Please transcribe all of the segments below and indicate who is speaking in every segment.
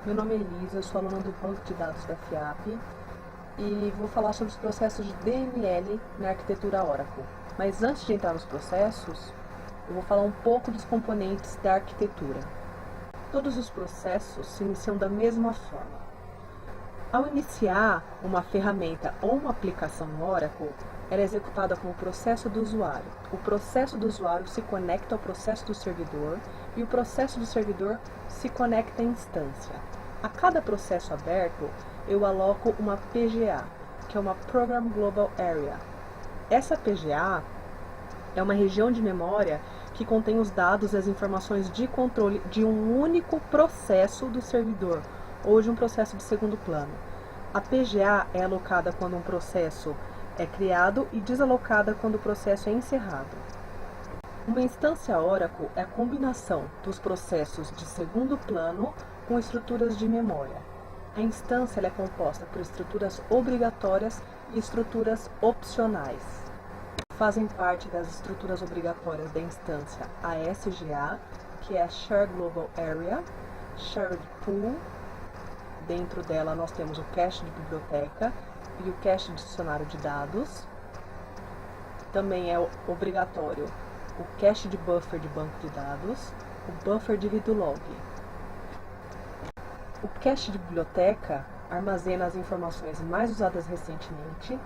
Speaker 1: Meu nome é Elisa, eu sou aluna do Banco de Dados da FIAP e vou falar sobre os processos de DML na arquitetura Oracle. Mas antes de entrar nos processos, eu vou falar um pouco dos componentes da arquitetura. Todos os processos se iniciam da mesma forma. Ao iniciar uma ferramenta ou uma aplicação no Oracle, ela é executada como processo do usuário. O processo do usuário se conecta ao processo do servidor e o processo do servidor se conecta à instância. A cada processo aberto, eu aloco uma PGA, que é uma Program Global Area. Essa PGA é uma região de memória que contém os dados e as informações de controle de um único processo do servidor, ou de um processo de segundo plano. A PGA é alocada quando um processo é criado e desalocada quando o processo é encerrado. Uma instância Oracle é a combinação dos processos de segundo plano com estruturas de memória. A instância é composta por estruturas obrigatórias e estruturas opcionais. Fazem parte das estruturas obrigatórias da instância a SGA, que é a Shared Global Area, Shared Pool. Dentro dela nós temos o cache de biblioteca e o cache de dicionário de dados. Também é obrigatório o cache de buffer de banco de dados, o buffer de read log. O cache de biblioteca armazena as informações mais usadas recentemente.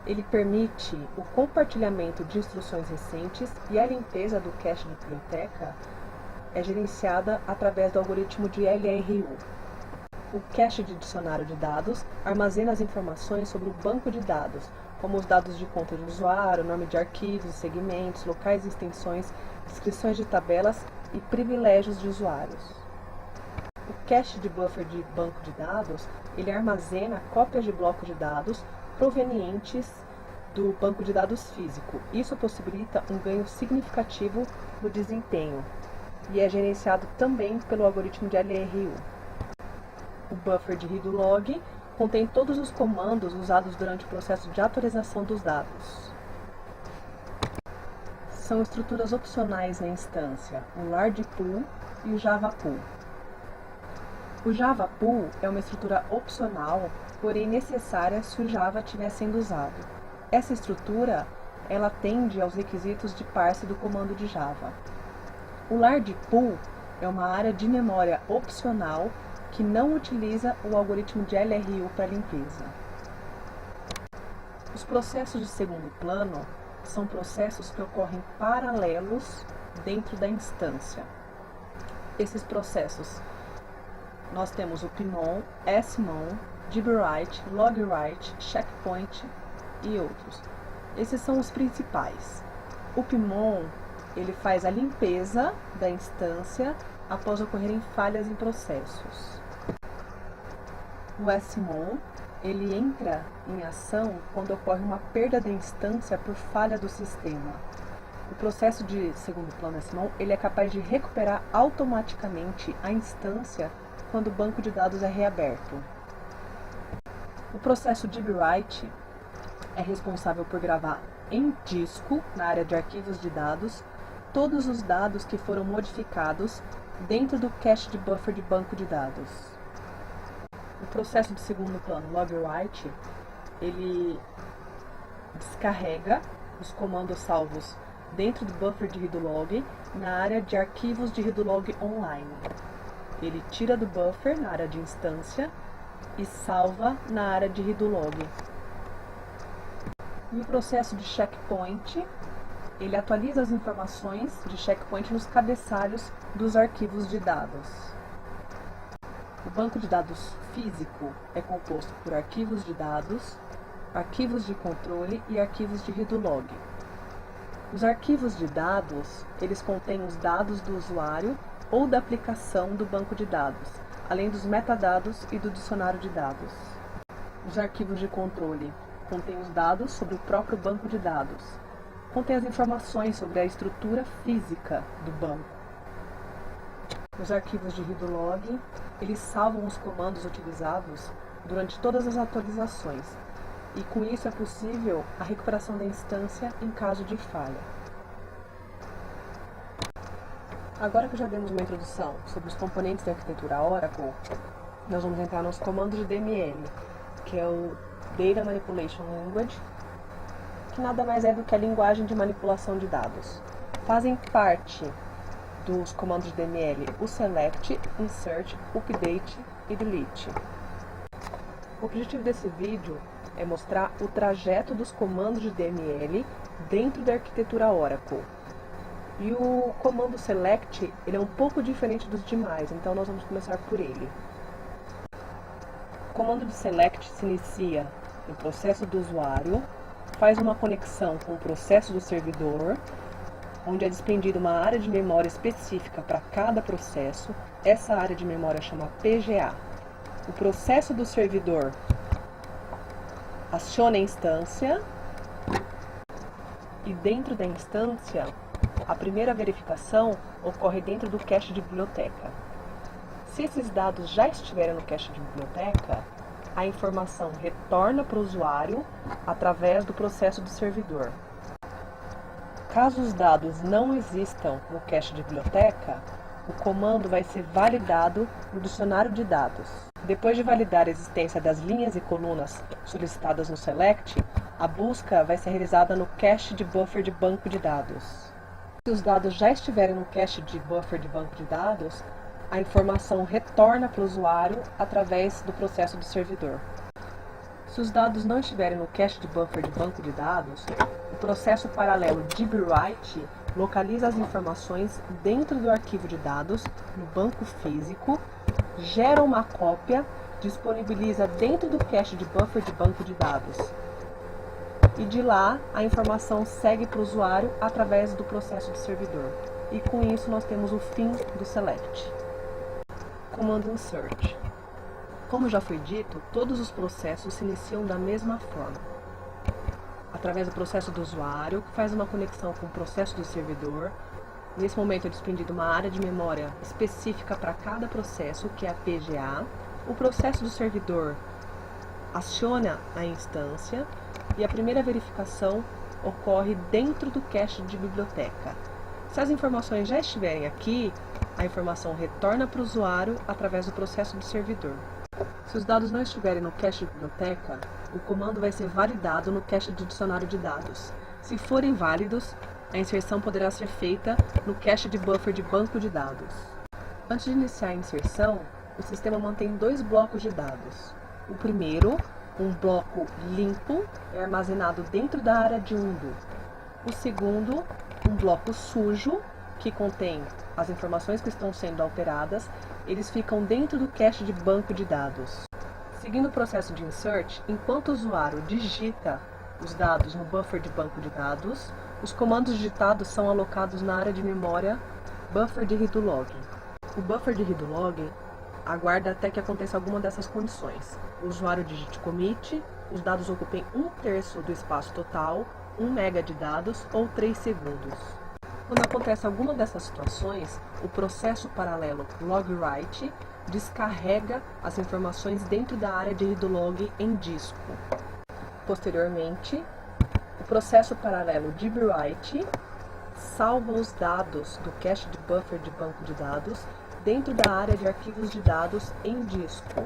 Speaker 1: Ele permite o compartilhamento de instruções recentes e a limpeza do cache de biblioteca é gerenciada através do algoritmo de LRU. O cache de dicionário de dados armazena as informações sobre o banco de dados, como os dados de conta de usuário, nome de arquivos, segmentos, locais e extensões, descrições de tabelas e privilégios de usuários. O cache de buffer de banco de dados, ele armazena cópias de bloco de dados provenientes do banco de dados físico. Isso possibilita um ganho significativo no desempenho e é gerenciado também pelo algoritmo de LRU. O buffer de read log contém todos os comandos usados durante o processo de atualização dos dados. São estruturas opcionais na instância, o large pool e o java pool. O java pool é uma estrutura opcional, porém necessária se o Java estiver sendo usado. Essa estrutura ela atende aos requisitos de parse do comando de Java. O large pool é uma área de memória opcional que não utiliza o algoritmo de LRU para limpeza. Os processos de segundo plano são processos que ocorrem paralelos dentro da instância. Esses processos, nós temos o pmon, smon, dbwrite, logwrite, checkpoint e outros. Esses são os principais. O pmon, ele faz a limpeza da instância após ocorrerem falhas em processos. O smon, ele entra em ação quando ocorre uma perda da instância por falha do sistema. O processo de segundo plano smon, ele é capaz de recuperar automaticamente a instância quando o banco de dados é reaberto. O processo dbwrite é responsável por gravar em disco, na área de arquivos de dados, todos os dados que foram modificados dentro do cache de buffer de banco de dados. O processo de segundo plano, logwrite, ele descarrega os comandos salvos dentro do buffer de read log na área de arquivos de read log online. Ele tira do buffer na área de instância e salva na área de read log. E o processo de checkpoint, ele atualiza as informações de checkpoint nos cabeçalhos dos arquivos de dados. O banco de dados físico é composto por arquivos de dados, arquivos de controle e arquivos de read log. Os arquivos de dados, eles contêm os dados do usuário ou da aplicação do banco de dados, além dos metadados e do dicionário de dados. Os arquivos de controle contêm os dados sobre o próprio banco de dados, contém as informações sobre a estrutura física do banco. Os arquivos de read log, eles salvam os comandos utilizados durante todas as atualizações, e com isso é possível a recuperação da instância em caso de falha. Agora que já demos uma introdução sobre os componentes da arquitetura Oracle, nós vamos entrar nos comandos de DML, que é o Data Manipulation Language, que nada mais é do que a linguagem de manipulação de dados. Fazem parte dos comandos de DML o Select, Insert, Update e Delete. O objetivo desse vídeo é mostrar o trajeto dos comandos de DML dentro da arquitetura Oracle. E o comando Select, ele é um pouco diferente dos demais, então nós vamos começar por ele. O comando de Select se inicia no processo do usuário, faz uma conexão com o processo do servidor, onde é desprendida uma área de memória específica para cada processo. Essa área de memória chama PGA. O processo do servidor aciona a instância e dentro da instância a primeira verificação ocorre dentro do cache de biblioteca. Se esses dados já estiverem no cache de biblioteca, a informação retorna para o usuário através do processo do servidor. Caso os dados não existam no cache de biblioteca, o comando vai ser validado no dicionário de dados. Depois de validar a existência das linhas e colunas solicitadas no Select, a busca vai ser realizada no cache de buffer de banco de dados. Se os dados já estiverem no cache de buffer de banco de dados, a informação retorna para o usuário através do processo do servidor. Se os dados não estiverem no cache de buffer de banco de dados, o processo paralelo DBWrite localiza as informações dentro do arquivo de dados no banco físico, gera uma cópia, disponibiliza dentro do cache de buffer de banco de dados. E de lá, a informação segue para o usuário através do processo do servidor. E com isso nós temos o fim do Select. Comando Insert. Como já foi dito, todos os processos se iniciam da mesma forma. Através do processo do usuário, que faz uma conexão com o processo do servidor. Nesse momento é desprendida uma área de memória específica para cada processo, que é a PGA. O processo do servidor aciona a instância e a primeira verificação ocorre dentro do cache de biblioteca. Se as informações já estiverem aqui, a informação retorna para o usuário através do processo do servidor. Se os dados não estiverem no cache de biblioteca, o comando vai ser validado no cache de dicionário de dados. Se forem válidos, a inserção poderá ser feita no cache de buffer de banco de dados. Antes de iniciar a inserção, o sistema mantém dois blocos de dados. O primeiro, um bloco limpo, é armazenado dentro da área de undo. O segundo, um bloco sujo, que contém as informações que estão sendo alteradas, eles ficam dentro do cache de banco de dados. Seguindo o processo de insert, enquanto o usuário digita os dados no buffer de banco de dados, os comandos digitados são alocados na área de memória buffer de redo log. O buffer de redo log aguarda até que aconteça alguma dessas condições. O usuário digite commit, os dados ocupem 1/3 do espaço total, 1 MB de dados ou 3 segundos. Quando acontece alguma dessas situações, o processo paralelo logwrite descarrega as informações dentro da área de redo log em disco. Posteriormente, o processo paralelo dbwrite salva os dados do cache de buffer de banco de dados dentro da área de arquivos de dados em disco.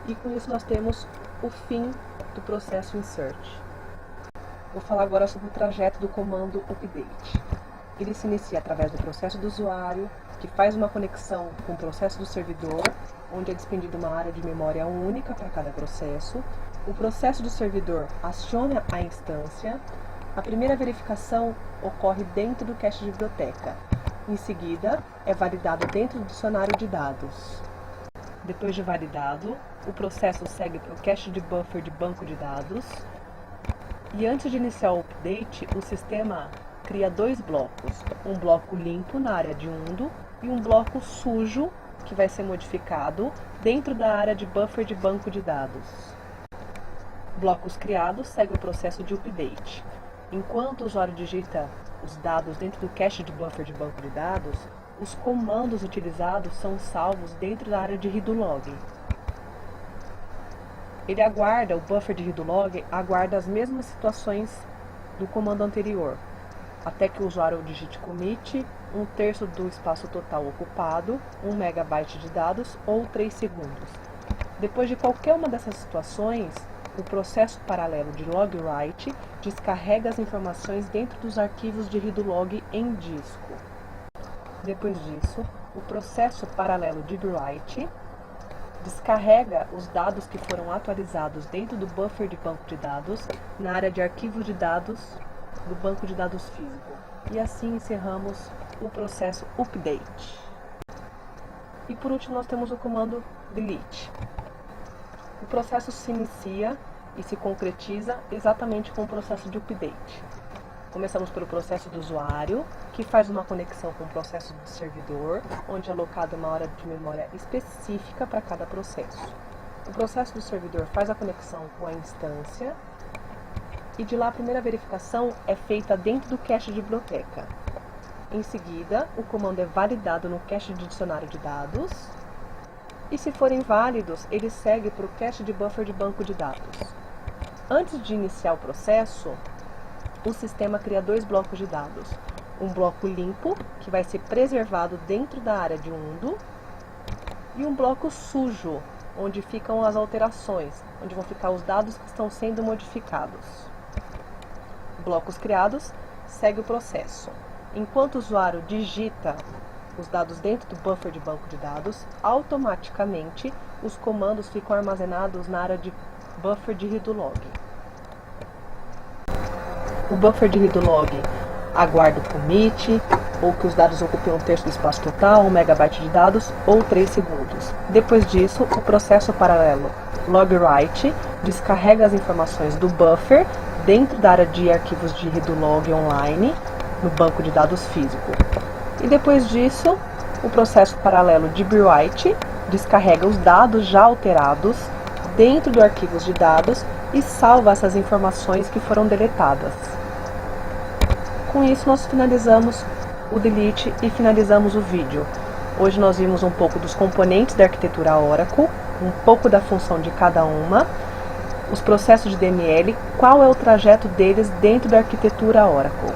Speaker 1: E com isso nós temos o fim do processo insert. Vou falar agora sobre o trajeto do comando update. Ele se inicia através do processo do usuário, que faz uma conexão com o processo do servidor, onde é desprendida uma área de memória única para cada processo. O processo do servidor aciona a instância. A primeira verificação ocorre dentro do cache de biblioteca. Em seguida, é validado dentro do dicionário de dados. Depois de validado, o processo segue para o cache de buffer de banco de dados. E antes de iniciar o update, o sistema cria dois blocos. Um bloco limpo na área de undo e um bloco sujo, que vai ser modificado dentro da área de buffer de banco de dados. Blocos criados seguem o processo de update. Enquanto o usuário digita os dados dentro do cache de buffer de banco de dados, os comandos utilizados são salvos dentro da área de redo log. Ele aguarda, o buffer de redo log aguarda as mesmas situações do comando anterior, até que o usuário digite commit, 1/3 do espaço total ocupado, 1 megabyte de dados ou 3 segundos. Depois de qualquer uma dessas situações, o processo paralelo de log-write descarrega as informações dentro dos arquivos de read log em disco. Depois disso, o processo paralelo de write descarrega os dados que foram atualizados dentro do buffer de banco de dados na área de arquivos de dados do banco de dados físico. E assim encerramos o processo update. E por último nós temos o comando delete. O processo se inicia e se concretiza exatamente com o processo de update. Começamos pelo processo do usuário, que faz uma conexão com o processo do servidor, onde é alocada uma hora de memória específica para cada processo. O processo do servidor faz a conexão com a instância e de lá a primeira verificação é feita dentro do cache de biblioteca. Em seguida, o comando é validado no cache de dicionário de dados e, se forem válidos, ele segue para o cache de buffer de banco de dados. Antes de iniciar o processo, o sistema cria 2 blocos de dados. Um bloco limpo, que vai ser preservado dentro da área de undo, e um bloco sujo, onde ficam as alterações, onde vão ficar os dados que estão sendo modificados. Blocos criados, segue o processo. Enquanto o usuário digita os dados dentro do buffer de banco de dados, automaticamente os comandos ficam armazenados na área de buffer de read log. O buffer de read log aguarda o commit, ou que os dados ocupem 1/3 do espaço total, 1 megabyte de dados, ou 3 segundos. Depois disso, o processo paralelo log-write descarrega as informações do buffer dentro da área de arquivos de read log online, no banco de dados físico. E depois disso, o processo paralelo de write descarrega os dados já alterados dentro do arquivos de dados e salva essas informações que foram deletadas. Com isso, nós finalizamos o delete e finalizamos o vídeo. Hoje nós vimos um pouco dos componentes da arquitetura Oracle, um pouco da função de cada uma, os processos de DML, qual é o trajeto deles dentro da arquitetura Oracle.